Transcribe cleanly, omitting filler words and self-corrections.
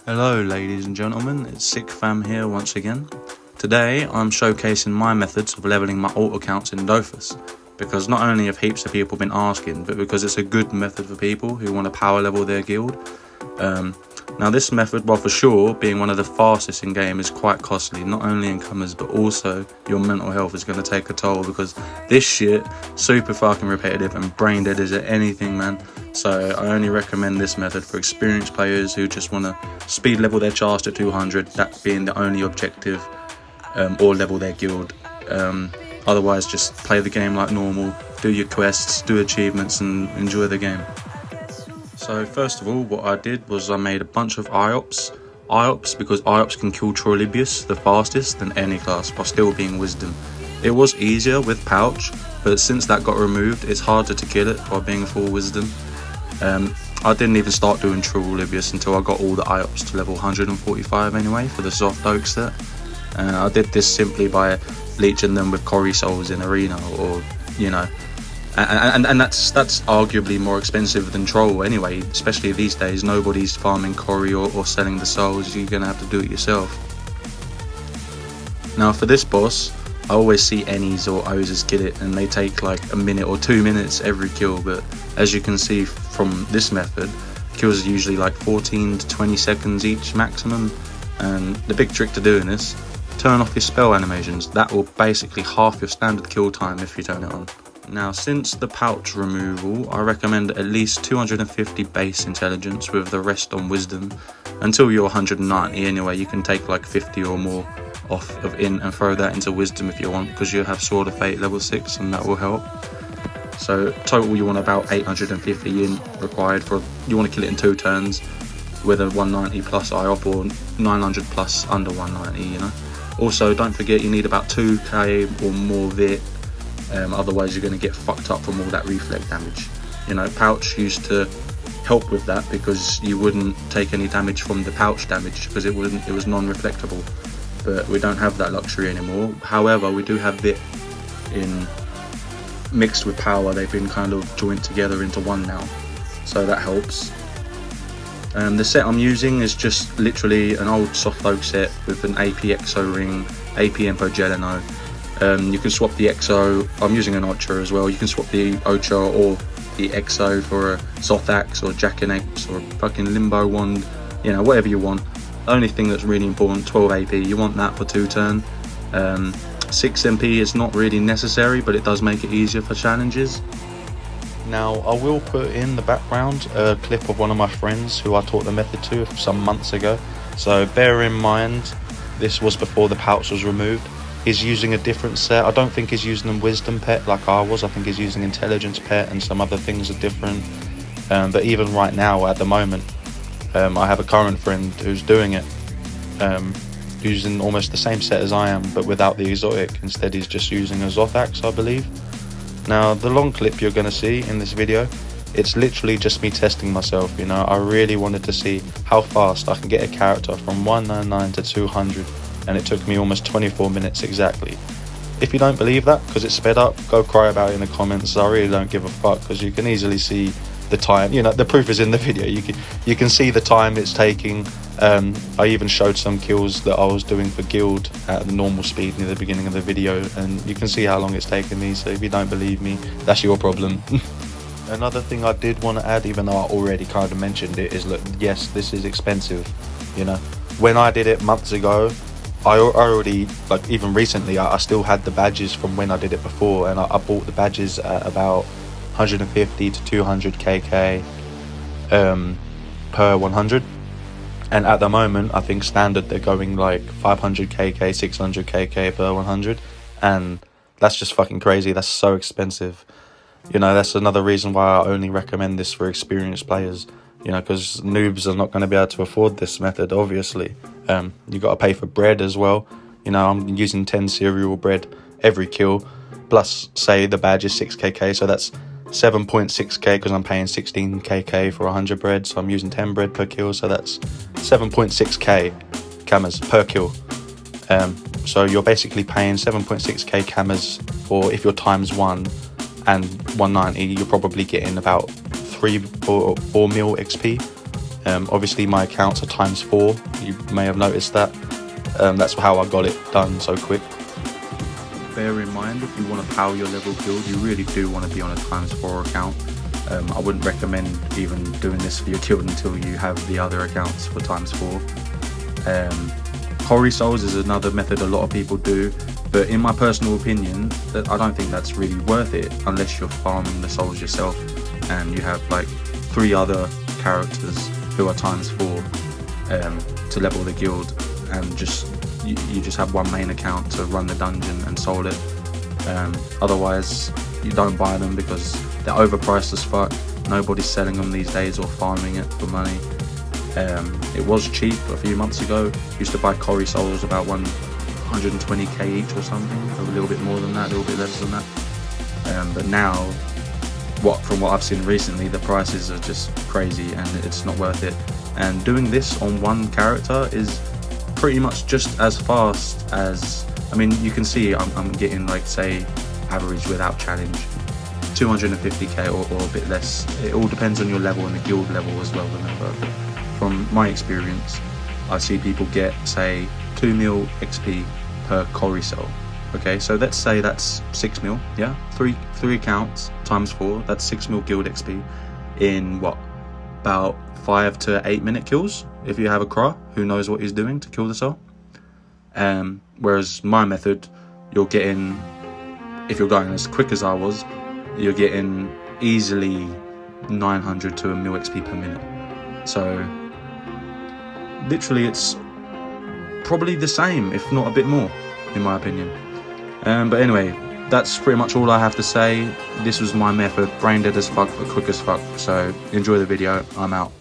Hello ladies and gentlemen, it's Sickfam here once again. Today I'm showcasing my methods of leveling my alt accounts in Dofus, because not only have heaps of people been asking, but because it's a good method for people who want to power level their guild. Now this method, while for sure being one of the fastest in game, is quite costly, not only in comers but also your mental health is going to take a toll, because this shit super fucking repetitive and brain dead as anything, man. So I only recommend this method for experienced players who just want to speed level their chars to 200, that being the only objective, or level their guild. Otherwise just play the game like normal, do your quests, do achievements and enjoy the game. So first of all, what I did was I made a bunch of IOPs because IOPs can kill Troilibius the fastest than any class while still being wisdom. It was easier with pouch, but since that got removed it's harder to kill it while being full wisdom. I didn't even start doing Troilibius until I got all the IOPs to level 145 anyway for the soft oak set. I did this simply by leeching them with Cori souls in arena, or you know, and that's arguably more expensive than troll anyway, especially these days. Nobody's farming Cori or selling the souls, you're gonna have to do it yourself. Now for this boss, I always see Ennies or Ozers kill it and they take like a minute or 2 minutes every kill, but as you can see from this method, kills are usually like 14 to 20 seconds each maximum. And the big trick to doing this, turn off your spell animations. That will basically half your standard kill time if you turn it on. Now since the pouch removal, I recommend at least 250 base intelligence with the rest on wisdom until you're 190 anyway. You can take like 50 or more off of int and throw that into wisdom if you want, because you have Sword of Fate level 6 and that will help. So total you want about 850 int required for, you want to kill it in 2 turns with a 190 plus IOP or 900 plus under 190, you know. Also don't forget you need about 2k or more vit, otherwise you're going to get fucked up from all that reflect damage. You know, pouch used to help with that because you wouldn't take any damage from the pouch damage because it was non-reflectable. But we don't have that luxury anymore. However, we do have vit in mixed with power. They've been kind of joined together into one now, so that helps. The set I'm using is just literally an old soft oak set with an AP Exo ring, AP Empo Gelino. You can swap the Exo, I'm using an Ocha as well, you can swap the Ocha or the Exo for a soft axe or Jackanapes or a fucking limbo wand, you know, whatever you want. The only thing that's really important, 12 AP, you want that for 2 turn. 6 MP is not really necessary, but it does make it easier for challenges. Now I will put in the background a clip of one of my friends who I taught the method to some months ago, so bear in mind this was before the pouch was removed. He's using a different set. I don't think he's using a wisdom pet like I was. I think he's using intelligence pet and some other things are different. But even right now at the moment, I have a current friend who's doing it, using almost the same set as I am, but without the exotic. Instead he's just using a Zothax, I believe. Now the long clip you're going to see in this video, it's literally just me testing myself. You know, I really wanted to see how fast I can get a character from 199 to 200, and it took me almost 24 minutes exactly. If you don't believe that because it's sped up, go cry about it in the comments. I really don't give a fuck, because you can easily see the time. You know, the proof is in the video. You can see the time it's taking. I even showed some kills that I was doing for guild at normal speed near the beginning of the video, and you can see how long it's taken me. So if you don't believe me, that's your problem. Another thing I did want to add, even though I already kind of mentioned it, is look, yes, this is expensive. You know, when I did it months ago, I already, like even recently, I still had the badges from when I did it before, and I bought the badges at about 150 to 200 kk per 100, and at the moment I think standard they're going like 500 kk, 600 kk per 100, and that's just fucking crazy. That's so expensive. You know, that's another reason why I only recommend this for experienced players, you know, because noobs are not going to be able to afford this method, obviously. You got to pay for bread as well. You know, I'm using 10 cereal bread every kill, plus say the badge is 6kk, so that's 7.6k because I'm paying 16kk for 100 bread, so I'm using 10 bread per kill, so that's 7.6k camas per kill. So you're basically paying 7.6k camas for, if you're times 1 and 190, you're probably getting about 3 or 4 mil XP. Obviously my accounts are ×4, you may have noticed that. That's how I got it done so quick. Bear in mind, if you want to power your level guild, you really do want to be on a ×4 account. I wouldn't recommend even doing this for your guild until you have the other accounts for ×4. Quarry souls is another method a lot of people do, but in my personal opinion, I don't think that's really worth it unless you're farming the souls yourself and you have like 3 other characters who are ×4 to level the guild, and you just have one main account to run the dungeon and soul it. Otherwise, you don't buy them because they're overpriced as fuck. Nobody's selling them these days or farming it for money. It was cheap a few months ago. Used to buy Quarry souls about 120k each or something, a little bit more than that, a little bit less than that. But now, from what I've seen recently, the prices are just crazy and it's not worth it. And doing this on one character is pretty much just as fast as, I mean, you can see I'm getting, like, say, average without challenge, 250k or a bit less. It all depends on your level and the guild level as well, remember. From my experience, I see people get, say, 2 mil XP per Quarry soul. Okay, so let's say that's 6 mil, yeah? 3 accounts ×4, that's 6 mil guild XP in what? About 5 to 8 minute kills if you have a Cra who knows what he's doing to kill the soul. Whereas my method, you're getting, if you're going as quick as I was, you're getting easily 900 to 1 mil XP per minute. So literally it's probably the same, if not a bit more, in my opinion. But anyway, that's pretty much all I have to say. This was my method, brain dead as fuck but quick as fuck. So enjoy the video, I'm out.